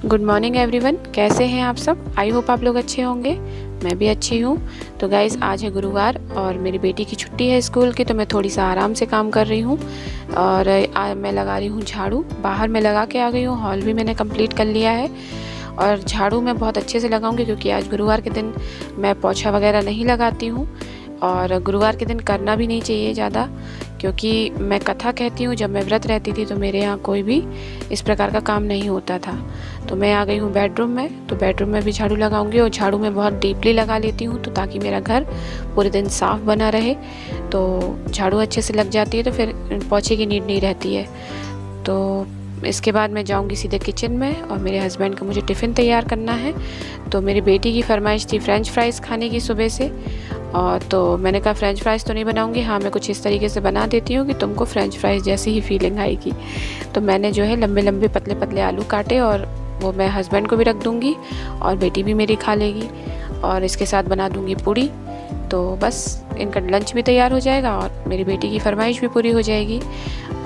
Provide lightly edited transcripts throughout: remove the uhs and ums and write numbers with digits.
Good morning everyone, कैसे हैं आप सब। आई होप आप लोग अच्छे होंगे। मैं भी अच्छी हूँ। तो गाइज़, आज है गुरुवार और मेरी बेटी की छुट्टी है स्कूल की, तो मैं थोड़ी सा आराम से काम कर रही हूँ। और मैं लगा रही हूँ झाड़ू। बाहर मैं लगा के आ गई हूँ, हॉल भी मैंने कंप्लीट कर लिया है। और झाड़ू मैं बहुत अच्छे से लगाऊंगी क्योंकि आज गुरुवार के दिन मैं पोछा वगैरह नहीं लगाती हूँ। और गुरुवार के दिन करना भी नहीं चाहिए ज़्यादा, क्योंकि मैं कथा कहती हूँ। जब मैं व्रत रहती थी तो मेरे यहाँ कोई भी इस प्रकार का काम नहीं होता था। तो मैं आ गई हूँ बेडरूम में, तो बेडरूम में भी झाड़ू लगाऊंगी। और झाड़ू मैं बहुत डीपली लगा लेती हूँ तो ताकि मेरा घर पूरे दिन साफ़ बना रहे। तो झाड़ू अच्छे से लग जाती है तो फिर पोछे की नीड नहीं रहती है। तो इसके बाद मैं जाऊंगी सीधे किचन में और मेरे हस्बैंड का मुझे टिफ़िन तैयार करना है। तो मेरी बेटी की फरमाइश थी फ्रेंच फ्राइज़ खाने की सुबह से। और तो मैंने कहा फ्रेंच फ्राइज़ तो नहीं बनाऊंगी, हाँ मैं कुछ इस तरीके से बना देती हूँ कि तुमको फ्रेंच फ्राइज़ जैसी ही फीलिंग आएगी। तो मैंने जो है लंबे लंबे पतले पतले आलू काटे और वो मैं हस्बैंड को भी रख दूँगी और बेटी भी मेरी खा लेगी। और इसके साथ बना दूँगी पूड़ी। तो बस इनका लंच भी तैयार हो जाएगा और मेरी बेटी की फरमाइश भी पूरी हो जाएगी।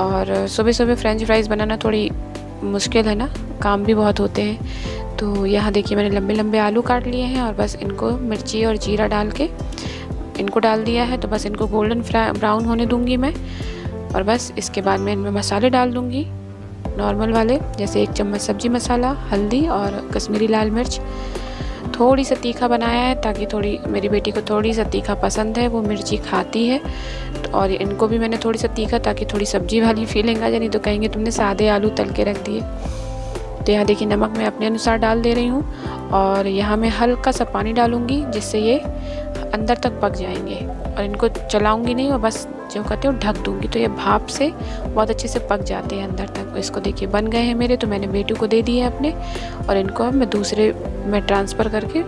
और सुबह सुबह फ्रेंच फ्राइज़ बनाना थोड़ी मुश्किल है ना, काम भी बहुत होते हैं। तो यहाँ देखिए मैंने लंबे लंबे आलू काट लिए हैं और बस इनको मिर्ची और जीरा डाल के इनको डाल दिया है। तो बस इनको गोल्डन ब्राउन होने दूंगी मैं। और बस इसके बाद मैं इनमें मसाले डाल दूंगी नॉर्मल वाले, जैसे 1 चम्मच सब्जी मसाला, हल्दी और कश्मीरी लाल मिर्च। थोड़ी सा तीखा बनाया है ताकि थोड़ी मेरी बेटी को थोड़ी सा तीखा पसंद है, वो मिर्ची खाती है। और इनको भी मैंने थोड़ी सा तीखा ताकि थोड़ी सब्जी वाली फीलिंग आ जाए, नहीं तो कहेंगे तुमने सादे आलू तल के रख दिए। तो यहाँ देखिए नमक मैं अपने अनुसार डाल दे रही हूँ। और यहाँ मैं हल्का सा पानी डालूँगी जिससे ये अंदर तक पक जाएंगे। और इनको चलाऊँगी नहीं और बस जो कहते हो ढक दूँगी, तो ये भाप से बहुत अच्छे से पक जाते हैं अंदर तक। इसको देखिए बन गए हैं मेरे, तो मैंने बेटू को दे दिए अपने। और इनको अब मैं दूसरे में ट्रांसफ़र करके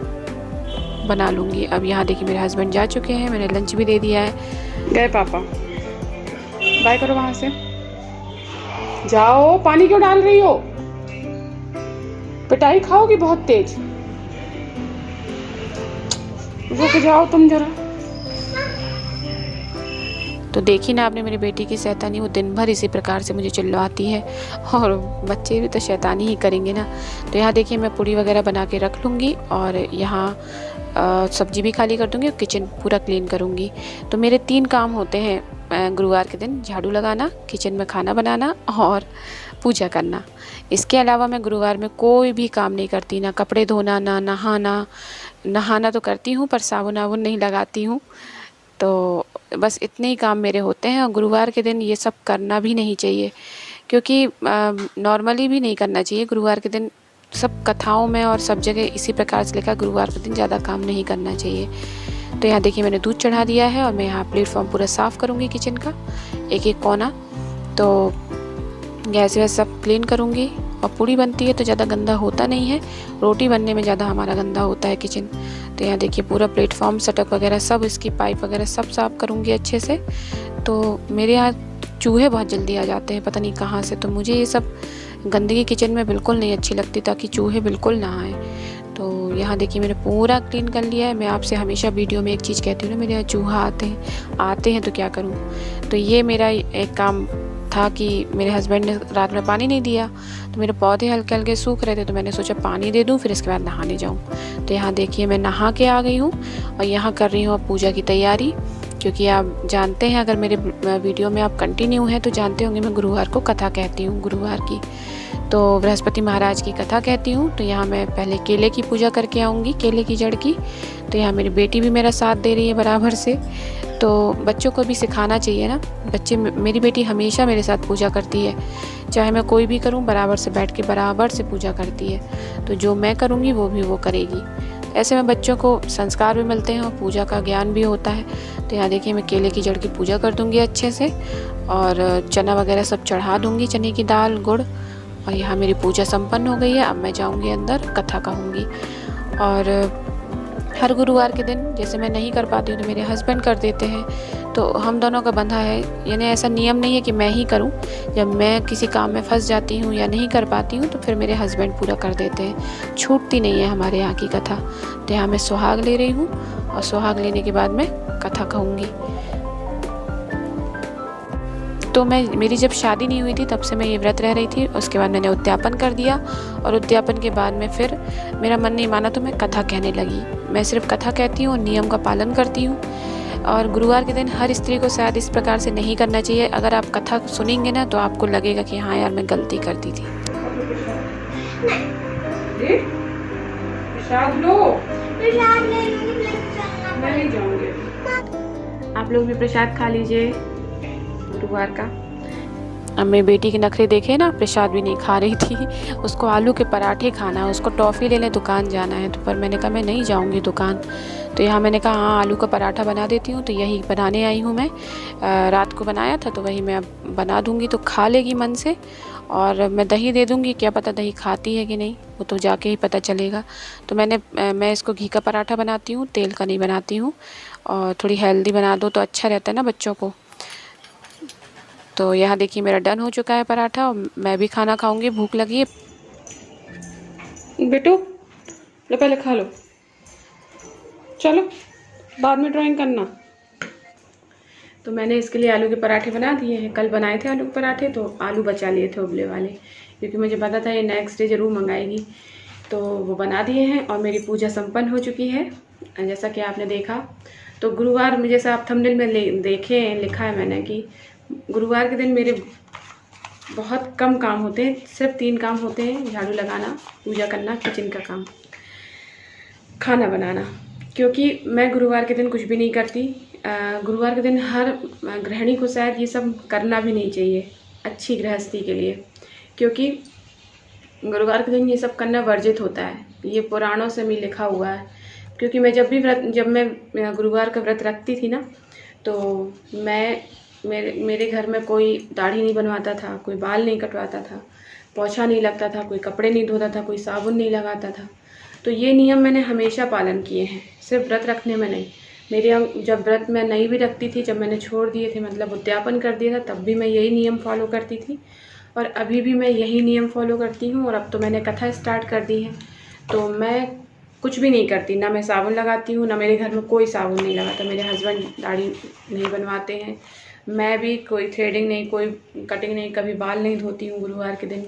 बना लूँगी। अब यहाँ देखिए मेरे हस्बैंड जा चुके हैं, मैंने लंच भी दे दिया है। गए पापा, बाय करो वहाँ से, जाओ। पानी क्यों डाल रही हो? पिटाई खाओगी बहुत तेज। रुक जाओ तुम जरा। तो देखी ना आपने मेरी बेटी की शैतानी, वो दिन भर इसी प्रकार से मुझे चिल्लाती है। और बच्चे भी तो शैतानी ही करेंगे ना। तो यहाँ देखिए मैं पूड़ी वगैरह बना के रख लूँगी और यहाँ सब्जी भी खाली कर दूँगी और किचन पूरा क्लीन करूँगी। तो मेरे 3 काम होते हैं गुरुवार के दिन: झाड़ू लगाना, किचन में खाना बनाना और पूजा करना। इसके अलावा मैं गुरुवार में कोई भी काम नहीं करती, ना कपड़े धोना, ना नहाना। नहाना तो करती हूँ पर साबुन वाबुन नहीं लगाती हूँ। तो बस इतने ही काम मेरे होते हैं। और गुरुवार के दिन ये सब करना भी नहीं चाहिए, क्योंकि नॉर्मली भी नहीं करना चाहिए। गुरुवार के दिन सब कथाओं में और सब जगह इसी प्रकार से लिखा, गुरुवार के दिन ज़्यादा काम नहीं करना चाहिए। तो यहाँ देखिए मैंने दूध चढ़ा दिया है और मैं यहाँ प्लेटफॉर्म पूरा साफ़ करूँगी किचन का, एक एक कोना। तो गैस वैस सब क्लीन करूँगी। और पूड़ी बनती है तो ज़्यादा गंदा होता नहीं है, रोटी बनने में ज़्यादा हमारा गंदा होता है किचन। तो यहाँ देखिए पूरा प्लेटफॉर्म सेटअप वगैरह सब, इसकी पाइप वगैरह सब साफ़ करूँगी अच्छे से। तो मेरे यहाँ चूहे बहुत जल्दी आ जाते हैं, पता नहीं कहाँ से। तो मुझे ये सब गंदगी किचन में बिल्कुल नहीं अच्छी लगती, ताकि चूहे बिल्कुल ना आए। तो यहाँ देखिए मैंने पूरा क्लीन कर लिया है। मैं आपसे हमेशा वीडियो में एक चीज़ कहती हूँ ना, मेरे यहाँ चूहा आते हैं तो क्या करूँ। तो ये मेरा एक काम था कि मेरे हस्बैंड ने रात में पानी नहीं दिया, तो मेरे पौधे हल्के हल्के सूख रहे थे, तो मैंने सोचा पानी दे दूं, फिर इसके बाद नहाने जाऊं। तो यहाँ देखिए मैं नहा के आ गई हूँ और यहाँ कर रही हूँ पूजा की तैयारी। क्योंकि आप जानते हैं, अगर मेरे वीडियो में आप कंटिन्यू हैं तो जानते होंगे मैं गुरुवार को कथा कहती हूँ गुरुवार की। तो बृहस्पति महाराज की कथा कहती हूँ। तो यहाँ मैं पहले केले की पूजा करके आऊँगी, केले की जड़ की। तो यहाँ मेरी बेटी भी मेरा साथ दे रही है बराबर से। तो बच्चों को भी सिखाना चाहिए ना। मेरी बेटी हमेशा मेरे साथ पूजा करती है, चाहे मैं कोई भी करूं, बराबर से बैठ के बराबर से पूजा करती है। तो जो मैं करूंगी वो भी वो करेगी। ऐसे में बच्चों को संस्कार भी मिलते हैं और पूजा का ज्ञान भी होता है। तो यहाँ देखिए मैं केले की जड़ की पूजा कर दूंगी अच्छे से और चना वगैरह सब चढ़ा दूंगी, चने की दाल, गुड़। और यहाँ मेरी पूजा संपन्न हो गई है। अब मैं जाऊँगी अंदर, कथा कहूँगी। और हर गुरुवार के दिन जैसे मैं नहीं कर पाती हूँ तो मेरे हस्बैंड कर देते हैं। तो हम दोनों का बंधा है, यानी ऐसा नियम नहीं है कि मैं ही करूँ। जब मैं किसी काम में फंस जाती हूँ या नहीं कर पाती हूँ तो फिर मेरे हस्बैंड पूरा कर देते हैं। छूटती नहीं है हमारे यहाँ की कथा। तो यहाँ मैं सुहाग ले रही हूँ और सुहाग लेने के बाद मैं कथा कहूँगी। तो मेरी जब शादी नहीं हुई थी तब से मैं ये व्रत रह रही थी। उसके बाद मैंने उद्यापन कर दिया और उद्यापन के बाद में फिर मेरा मन नहीं माना तो मैं कथा कहने लगी। मैं सिर्फ कथा कहती हूँ, नियम का पालन करती हूँ। और गुरुवार के दिन हर स्त्री को शायद इस प्रकार से नहीं करना चाहिए। अगर आप कथा सुनेंगे ना तो आपको लगेगा कि हाँ यार मैं गलती कर दी थी। प्रसाद लो, मैं नहीं जाऊंगी। आप लोग भी प्रसाद खा लीजिए गुरुवार का। अब मेरी बेटी के नखरे देखे ना, प्रसाद भी नहीं खा रही थी। उसको आलू के पराठे खाना है, उसको टॉफ़ी लेने दुकान जाना है। तो पर मैंने कहा मैं नहीं जाऊंगी दुकान। तो यहाँ मैंने कहा हाँ आलू का पराठा बना देती हूँ। तो यही बनाने आई हूँ मैं। रात को बनाया था तो वही मैं अब बना दूँगी, तो खा लेगी मन से। और मैं दही दे दूँगी, क्या पता दही खाती है कि नहीं, वो तो जाके ही पता चलेगा। तो मैं इसको घी का पराठा बनाती हूँ, तेल का नहीं बनाती हूँ। और थोड़ी हेल्दी बना दो तो अच्छा रहता है ना बच्चों को। तो यहाँ देखिए मेरा डन हो चुका है पराठा और मैं भी खाना खाऊंगी, भूख लगी है। बेटू लो पहले खा लो, चलो बाद में ड्राइंग करना। तो मैंने इसके लिए आलू के पराठे बना दिए हैं। कल बनाए थे आलू के पराठे तो आलू बचा लिए थे उबले वाले, क्योंकि मुझे पता था ये नेक्स्ट डे ज़रूर मंगाएगी। तो वो बना दिए हैं और मेरी पूजा संपन्न हो चुकी है जैसा कि आपने देखा। तो गुरुवार में जैसा आप थंबनेल में देखे लिखा है मैंने कि गुरुवार के दिन मेरे बहुत कम काम होते हैं, सिर्फ 3 काम होते हैं: झाड़ू लगाना, पूजा करना, किचन का काम, खाना बनाना। क्योंकि मैं गुरुवार के दिन कुछ भी नहीं करती। गुरुवार के दिन हर गृहिणी को शायद ये सब करना भी नहीं चाहिए अच्छी गृहस्थी के लिए, क्योंकि गुरुवार के दिन ये सब करना वर्जित होता है। ये पुराणों से भी लिखा हुआ है। क्योंकि मैं जब मैं गुरुवार का व्रत रखती थी ना, तो मेरे घर में कोई दाढ़ी नहीं बनवाता था, कोई बाल नहीं कटवाता था, पोछा नहीं लगता था, कोई कपड़े नहीं धोता था, कोई साबुन नहीं लगाता था। तो ये नियम मैंने हमेशा पालन किए हैं, सिर्फ व्रत रखने में नहीं। जब व्रत मैं नहीं भी रखती थी, जब मैंने छोड़ दिए थे, मतलब उद्यापन कर दिया था, तब भी मैं यही नियम फॉलो करती थी और अभी भी मैं यही नियम फॉलो करती हूँ। और अब तो मैंने कथा स्टार्ट कर दी है, तो मैं कुछ भी नहीं करती, ना मैं साबुन लगाती हूँ, ना मेरे घर में कोई साबुन नहीं लगाता। मेरे हस्बैंड दाढ़ी नहीं बनवाते हैं, मैं भी कोई थ्रेडिंग नहीं, कोई कटिंग नहीं, कभी बाल नहीं धोती हूँ गुरुवार के दिन,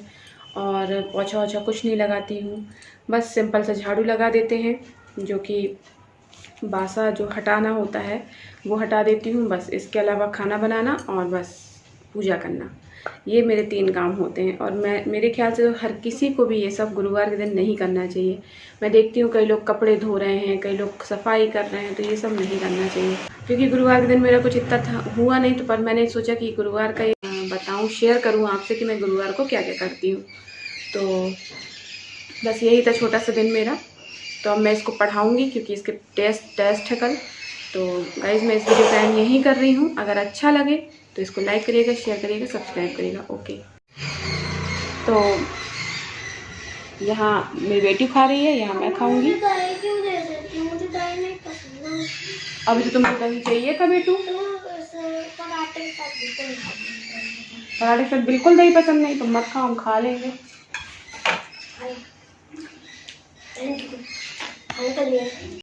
और पोछा वोछा कुछ नहीं लगाती हूँ। बस सिंपल सा झाड़ू लगा देते हैं, जो कि बासा जो हटाना होता है वो हटा देती हूँ। बस इसके अलावा खाना बनाना और बस पूजा करना, ये मेरे 3 काम होते हैं। और मेरे ख्याल से हर किसी को भी ये सब गुरुवार के दिन नहीं करना चाहिए। मैं देखती हूँ कई लोग कपड़े धो रहे हैं, कई लोग सफाई कर रहे हैं, तो ये सब नहीं करना चाहिए। क्योंकि गुरुवार के दिन मेरा कुछ इतना हुआ नहीं, तो पर मैंने सोचा कि गुरुवार का बताऊँ, शेयर करूँ आपसे कि मैं गुरुवार को क्या क्या करती हूँ। तो बस यही था छोटा सा दिन मेरा। तो अब मैं इसको पढ़ाऊँगी क्योंकि इसके टेस्ट है कल। तो गाइज़ मैं इस वीडियो का एंड यहीं कर रही हूँ। अगर अच्छा लगे तो इसको लाइक करिएगा, शेयर करिएगा, सब्सक्राइब करिएगा। ओके। तो यहाँ मेरी बेटी खा रही है, यहाँ मैं खाऊंगी। अभी तो तुमको दही चाहिए था बेटू? पराठे के साथ बिल्कुल दही पसंद नहीं, तो मत खाओ, हम खा लेंगे।